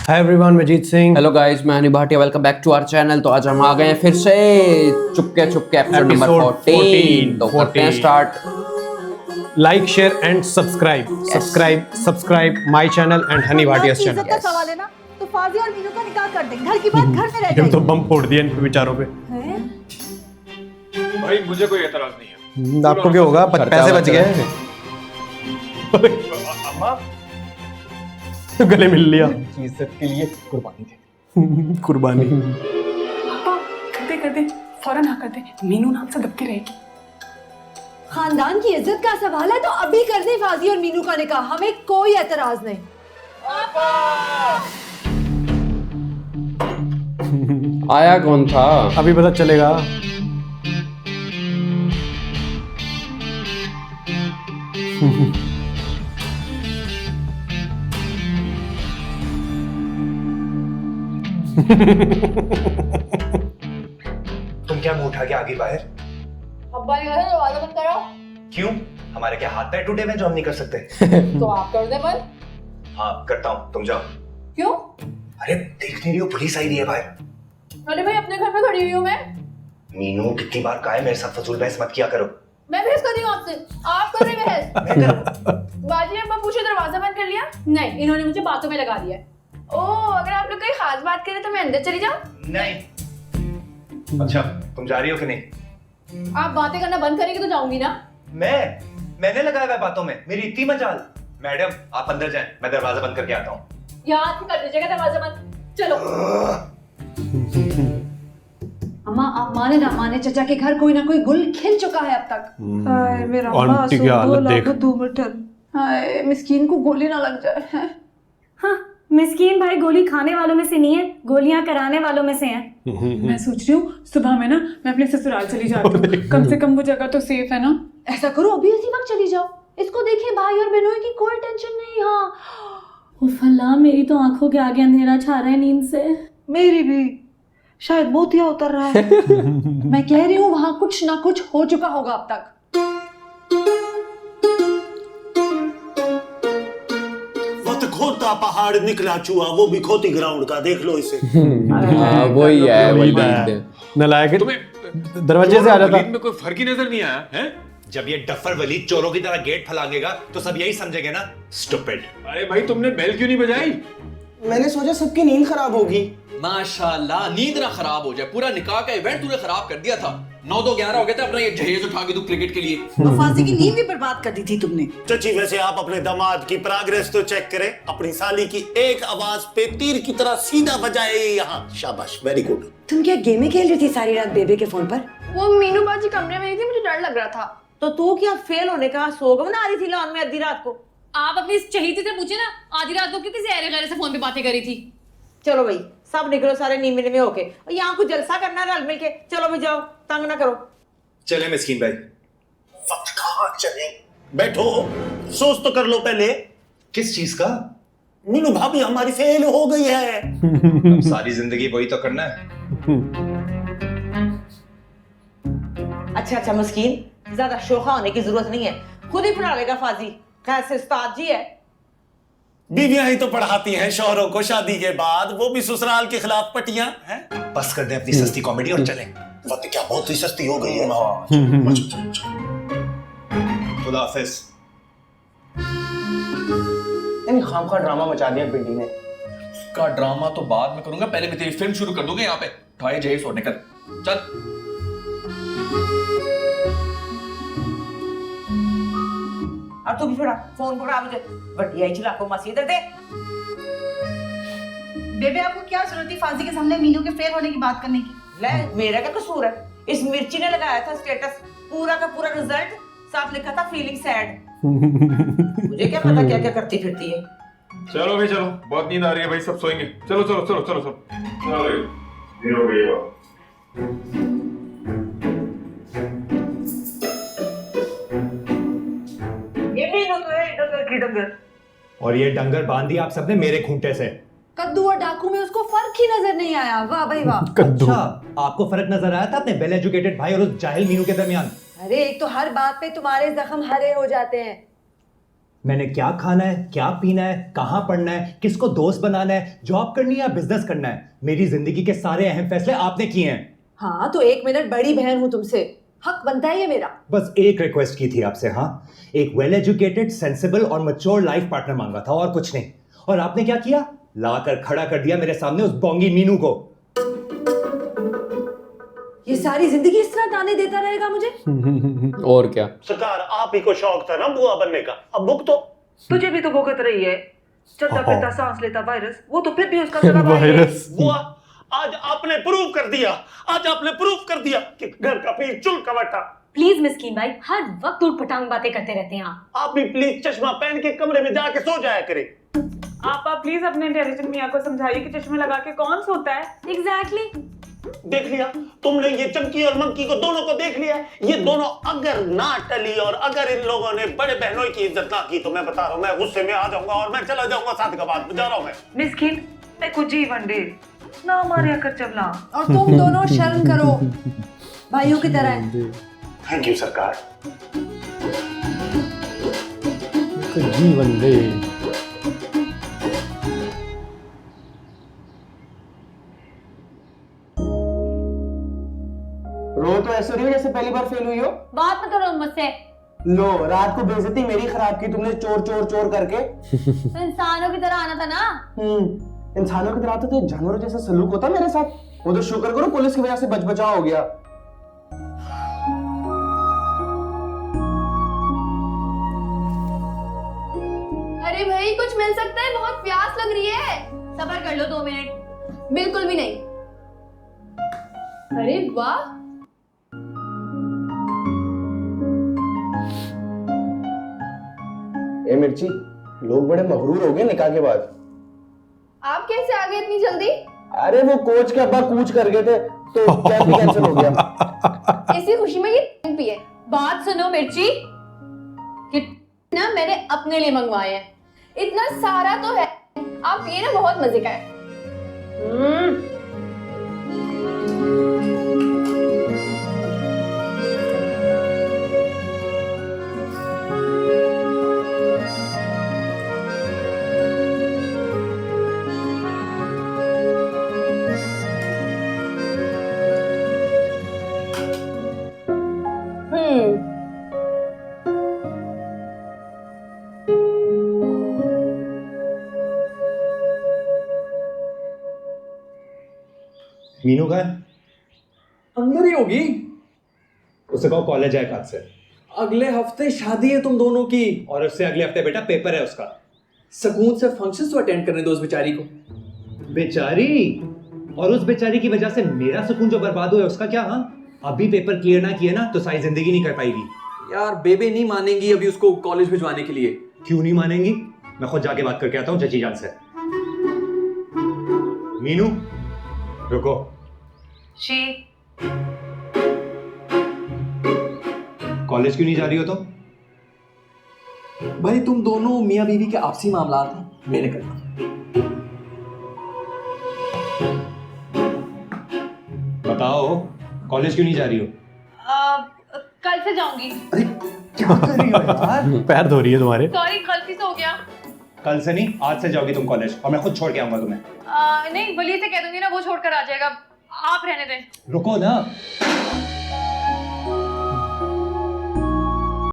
Hi everyone, मैं जीत Singh. Hello guys, मैं Honey Bhatia. Welcome back to our channel. तो आज हम आ गए हैं फिर से चुपके एपिसोड नंबर 14। तो करते हैं start. Like share and subscribe my channel and honey Bhatia channel. इज्जत का सवाल है ना, तो फाजी और मीनू का निकाह कर दें। घर की बात घर में रह जाएगी। तो बम फोड़ दिया इन बेचारों पे। भाई मुझे कोई एतराज नहीं है। आपको क्या होगा, पैसे बच गए। अम्मा गले मिल लिया। इज्जत के लिए कुर्बानी दे। कुर्बानी। कर दे फौरन हाँ कर दे। मीनू नाम से दबके रहेगी। खानदान की इज्जत का सवाल है तो अभी कर दे फाजी और मीनू का निकाह, हमें कोई एतराज नहीं। आया कौन था? अभी पता चलेगा। तुम क्या मुंह उठा के आगे बाहर? अब्बा ने कहा दरवाजा बंद करो। क्यों? हमारे क्या हाथ पैर टूटे हुए जो हम नहीं कर सकते? तो आप कर दे बंद। हाँ करता हूँ, तुम जाओ। क्यों? अरे देख नहीं रही हो, पुलिस आई रही है बाहर। अरे भाई अपने घर में खड़ी हुई हूँ मैं। मीनू कितनी बार कहा है मेरे साथ फजूल बहस मत किया करो। मैं बहस कर रही हूँ आपसे, आप कर रहे बहस। मैं करूँ? बाजी अब्बा पूछे दरवाजा बंद कर लिया? नहीं, इन्होंने मुझे बातों में लगा दिया। ओह, अगर आप लोग कोई खास बात करें तो मैं अंदर चली जाऊँ? नहीं। अच्छा तुम जा रही हो कि नहीं? आप बातें करना बंद करेंगे तो जाऊंगी ना। मैंने लगाया हुआ है बातों में, मेरी इतनी मजाल। मैडम आप अंदर जाएं, मैं दरवाजा बंद करके आता हूँ। याद कर दीजिएगा दरवाजा बंद। चलो। अम्मा आप माने ना माने, चचा के घर कोई ना कोई गुल खिल चुका है अब तक। हाय मेरा आंटी की हालत देख। हाय मिस्कीन को गोली ना लग जाए। हैं? हाँ, मिस्कीन भाई गोली खाने वालों में से नहीं है, गोलियां कराने वालों में से हैं। मैं सोच रही हूँ सुबह में ना मैं अपने ससुराल चली जाती हूँ। कम से कम वो जगह तो सेफ है ना। ऐसा करो अभी इसी वक्त चली जाओ। इसको देखिए भाई और बहनों की कोई टेंशन नहीं। हाँ उफ अल्लाह, मेरी तो आंखों के आगे अंधेरा छा रहा है नींद से। मेरी भी शायद मोतिया उतर रहा है। मैं कह रही हूँ वहां कुछ ना कुछ हो चुका होगा अब तक। खोता पहाड़ निकला चूहा, वो भी खोती ग्राउंड का, देख लो इसे। वही है, वही नलायक है। तुम्हें दरवाजे से आ जाता। में कोई फर्क ही नजर नहीं आया है? जब ये डफर वली चोरों की तरह गेट फैलाएगा तो सब यही समझेंगे ना, स्टूपिड। अरे भाई तुमने बेल क्यों नहीं बजाई? मैंने सोचा सबकी नींद खराब होगी। माशाल्लाह, नींद ना खराब हो जाए। पूरा निकाह का इवेंट तूने खराब कर दिया था। 9-2-11 हो गए थे, अपना ये जहेज उठा के तू क्रिकेट के लिए। फाजी की नींद भी बर्बाद कर दी थी तुमने। चची वैसे आप अपने दामाद की प्रोग्रेस तो चेक करें। अपनी साली की एक आवाज पे तीर की तरह सीधा बजाए यहाँ। शाबाश, वेरी गुड। तुम क्या गेमें खेल रही थी सारी रात बेबे के फोन पर? वो मीनू बाजी कमरे में ही थी, मुझे डर लग रहा था। तो तू क्या फेल होने का सोग बना रही थी लॉन में आधी रात को? आप अपनी चहीती से पूछे ना, आधी रात को किसी ऐरे गैरे से फोन पे बातें करी थी। चलो भाई सब निकलो सारे नींद में होके। यहाँ कुछ जलसा करना रल मिल के। चलो भी जाओ, तंग ना करो। चले मिस्कीन भाई। वक्त कहाँ चले? बैठो, सोच तो कर लो पहले। किस चीज का? मीनू भाभी हमारी फेल हो गई है। अब सारी जिंदगी वही तो करना है। अच्छा मस्कीन, ज्यादा शोखा होने की जरूरत नहीं है, खुद ही पढ़ा लेगा फाजी। कैसे उस्ताद जी है। बीवियां ही तो पढ़ाती हैं शौहरों को शादी के बाद, वो भी ससुराल के खिलाफ पटियां हैं। बस कर दे अपनी सस्ती कॉमेडी और चलें। वक्त क्या बहुत ही सस्ती हो गई है। खुदा हाफिज। खामखा ड्रामा मचा दिया पिंडी ने। का ड्रामा तो बाद में करूंगा, पहले मैं तेरी फिल्म शुरू कर दूंगा। यहाँ पे उठाए जहेज और निकल चल। और तू भी थोड़ा फोन पकड़ा मुझे। बढ़िया ही चला को मसी इधर दे। बेबे आपको क्या जरूरत थी फाजी के सामने मीनू के फेल होने की बात करने की? ले मेरा क्या कसूर है? इस मिर्ची ने लगाया था स्टेटस, पूरा का पूरा रिजल्ट साफ लिखा था फीलिंग सैड। मुझे क्या पता क्या क्या करती फिरती है। चलो भाई चलो, बहुत नींद आ रही है भाई, सब सोएंगे। चलो चलो चलो चलो सब। ये भी डंगर की डंगर। और ये डंगर बांध दिया आप सबने मेरे खूंटे से। कद्दू और डाकू में उसको फर्क ही नजर नहीं आया। वाह भाई वाह। अच्छा आपको फर्क नजर आया था अपने वेल एजुकेटेड भाई और उस जाहिल मीनू के दरमियान? अरे एक तो हर बात पे तुम्हारे जख्म हरे हो जाते हैं। मैंने क्या खाना है, क्या पीना है, कहाँ पढ़ना है, किसको दोस्त बनाना है, जॉब करनी है या बिजनेस करना है, मेरी जिंदगी के सारे अहम फैसले आपने किए हैं। हाँ तो 1 मिनट बड़ी बहन हूँ तुमसे, हक बनता है ये मेरा। बस एक रिक्वेस्ट की थी आपसे, हाँ, एक वेल एजुकेटेड, सेंसिबल और मैच्योर लाइफ पार्टनर मांगा था और कुछ नहीं। और आपने क्या किया? लाकर खड़ा कर दिया मेरे सामने उस बोंगी मीनू को। ये सारी जिंदगी इस तरह ताने देता रहेगा मुझे? और क्या। सरकार आप ही को शौक था ना बुआ बनने का, अब बुक तो तुझे भी तो भुगत रही है। चलता फिरता सांस लेता वायरस, वो तो फिर भी उसका जवाब है। वायरस। बुआ आज आपने प्रूव कर दिया, आज आपने प्रूव कर दिया कि घर का पीर चुल का बैठा। प्लीज मिस्कीन भाई, हर वक्त उठपटांग बातें करते रहते हैं आप भी प्लीज चश्मा पहन के कमरे में जाके सो जाया करें। आप प्लीज अपने इंटेलिजेंट मियाँ को समझाइए कि चश्मा लगा के कौन सोता है। एग्जैक्टली। देख लिया तुमने, ये चमकी और मंकी को दोनों को देख लिया। ये दोनों अगर ना टली और अगर इन लोगों ने बड़े बहनों की इज्जत ना की तो मैं बता रहा हूँ, मैं गुस्से में आ जाऊंगा और मैं चला जाऊंगा साथ का बात जा रहा हूँ मैं। मिस्किन मैं कुछ ही वनडे ना मारिया कर चवला। और तुम दोनों शर्म करो, भाइयों की तरह है। थैंक यू सरकार। जीवन दे। रो तो ऐसे रही हो जैसे पहली बार फेल हुई हो। बात मत करो मुझसे। लो रात को बेइज्जती मेरी खराब की तुमने चोर चोर चोर करके। तो इंसानों की तरह आना था ना। इंसानों की तरह तो जानवरों जैसा सलूक होता मेरे साथ। वो तो शुक्र करो पुलिस की वजह से बच बचाव हो गया। अरे भाई कुछ मिल सकता है, बहुत प्यास लग रही है। सब्र कर लो 2 मिनट। बिल्कुल भी नहीं। अरे वाह, ए मिर्ची, लोग बड़े मगरूर हो गए निकाह के बाद। आप कैसे आ गए इतनी जल्दी? अरे वो कोच के अब्बा कूच कर गए थे तो कैंप कैंसिल हो गया। इसी खुशी में ये पिए। बात सुनो मिर्ची, कि ना मैंने अपने लिए मंगवाए हैं। इतना सारा तो है, आप ये ना बहुत मजे का है। मीनू का अंदर ही होगी। उसे कहो कॉलेज आए आज से। अगले हफ्ते शादी है तुम दोनों की। और उससे अगले हफ्ते बेटा पेपर है उसका। सुकून से फंक्शंस तो अटेंड करने दो उस बेचारी को। बेचारी? और उस बेचारी की वजह से मेरा सुकून जो बर्बाद हुआ है उसका क्या? हाँ, अभी पेपर क्लियर ना किए ना तो सारी जिंदगी नहीं कर पाएगी। यार बेबे नहीं मानेंगी अभी उसको कॉलेज भिजवाने के लिए। क्यों नहीं मानेंगी? मैं खुद जाके बात करके आता हूँ चची जान से। मीनू रुको। जी कॉलेज क्यों नहीं जा रही हो तुम? भाई तुम दोनों मियाँ बीवी के आपसी मामला थे, मैंने करना। बताओ कॉलेज क्यों नहीं जा रही हो? कल से जाऊंगी। अरे क्या कर रही हो यार? पैर धो रही है तुम्हारे। सॉरी, गलती से हो गया। कल से नहीं, आज से जाओगी तुम कॉलेज और मैं खुद छोड़ के आऊंगा तुम्हें। नहीं, वली से कह दूंगी ना, वो छोड़कर आ जाएगा। आप रहने दें। रुको ना।